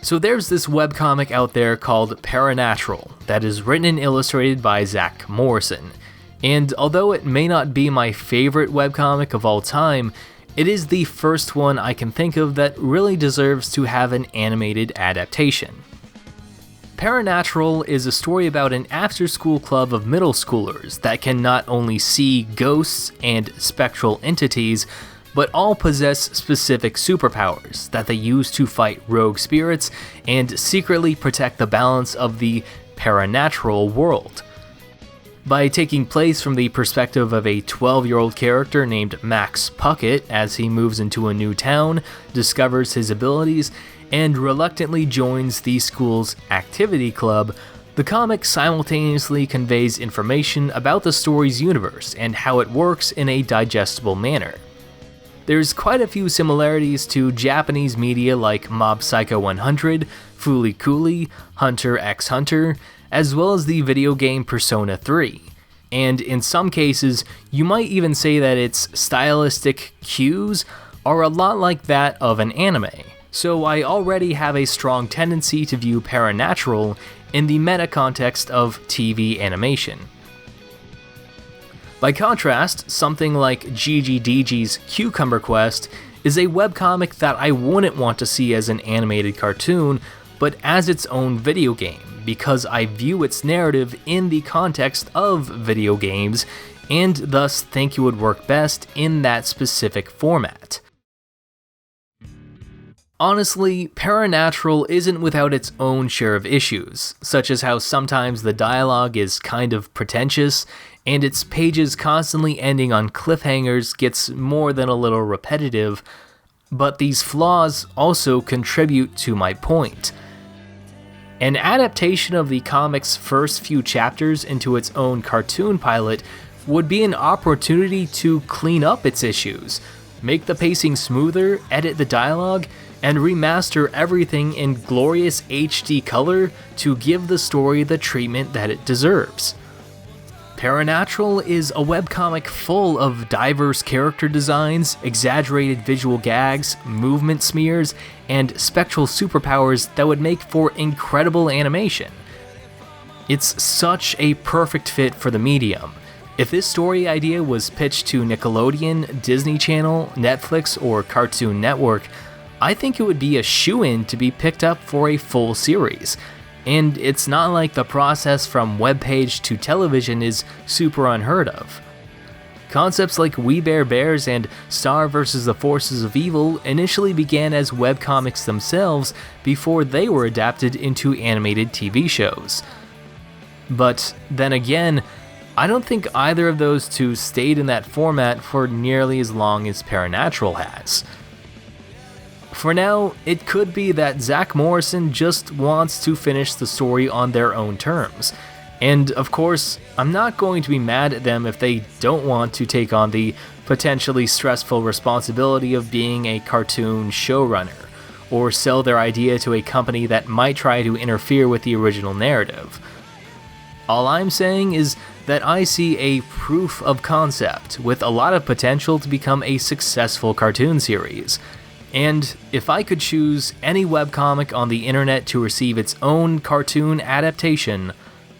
So there's this webcomic out there called Paranatural that is written and illustrated by Zach Morrison, and although it may not be my favorite webcomic of all time, it is the first one I can think of that really deserves to have an animated adaptation. Paranatural is a story about an after-school club of middle schoolers that can not only see ghosts and spectral entities, but all possess specific superpowers that they use to fight rogue spirits and secretly protect the balance of the paranatural world. By taking place from the perspective of a 12-year-old character named Max Puckett as he moves into a new town, discovers his abilities, and reluctantly joins the school's activity club, the comic simultaneously conveys information about the story's universe and how it works in a digestible manner. There's quite a few similarities to Japanese media like Mob Psycho 100, Fooly Cooly, Hunter x Hunter, as well as the video game Persona 3. And in some cases, you might even say that its stylistic cues are a lot like that of an anime. So I already have a strong tendency to view Paranatural in the meta context of TV animation. By contrast, something like GGDG's Cucumber Quest is a webcomic that I wouldn't want to see as an animated cartoon, but as its own video game, because I view its narrative in the context of video games, and thus think it would work best in that specific format. Honestly, Paranatural isn't without its own share of issues, such as how sometimes the dialogue is kind of pretentious, and its pages constantly ending on cliffhangers gets more than a little repetitive, but these flaws also contribute to my point. An adaptation of the comic's first few chapters into its own cartoon pilot would be an opportunity to clean up its issues, make the pacing smoother, edit the dialogue, and remaster everything in glorious HD color to give the story the treatment that it deserves. Paranatural is a webcomic full of diverse character designs, exaggerated visual gags, movement smears, and spectral superpowers that would make for incredible animation. It's such a perfect fit for the medium. If this story idea was pitched to Nickelodeon, Disney Channel, Netflix, or Cartoon Network, I think it would be a shoo-in to be picked up for a full series. And it's not like the process from webpage to television is super unheard of. Concepts like We Bare Bears and Star vs. the Forces of Evil initially began as webcomics themselves before they were adapted into animated TV shows. But then again, I don't think either of those two stayed in that format for nearly as long as Paranatural has. For now, it could be that Zach Morrison just wants to finish the story on their own terms. And of course, I'm not going to be mad at them if they don't want to take on the potentially stressful responsibility of being a cartoon showrunner, or sell their idea to a company that might try to interfere with the original narrative. All I'm saying is that I see a proof of concept with a lot of potential to become a successful cartoon series. And if I could choose any webcomic on the internet to receive its own cartoon adaptation,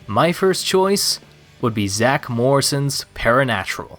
my first choice would be Zach Morrison's Paranatural.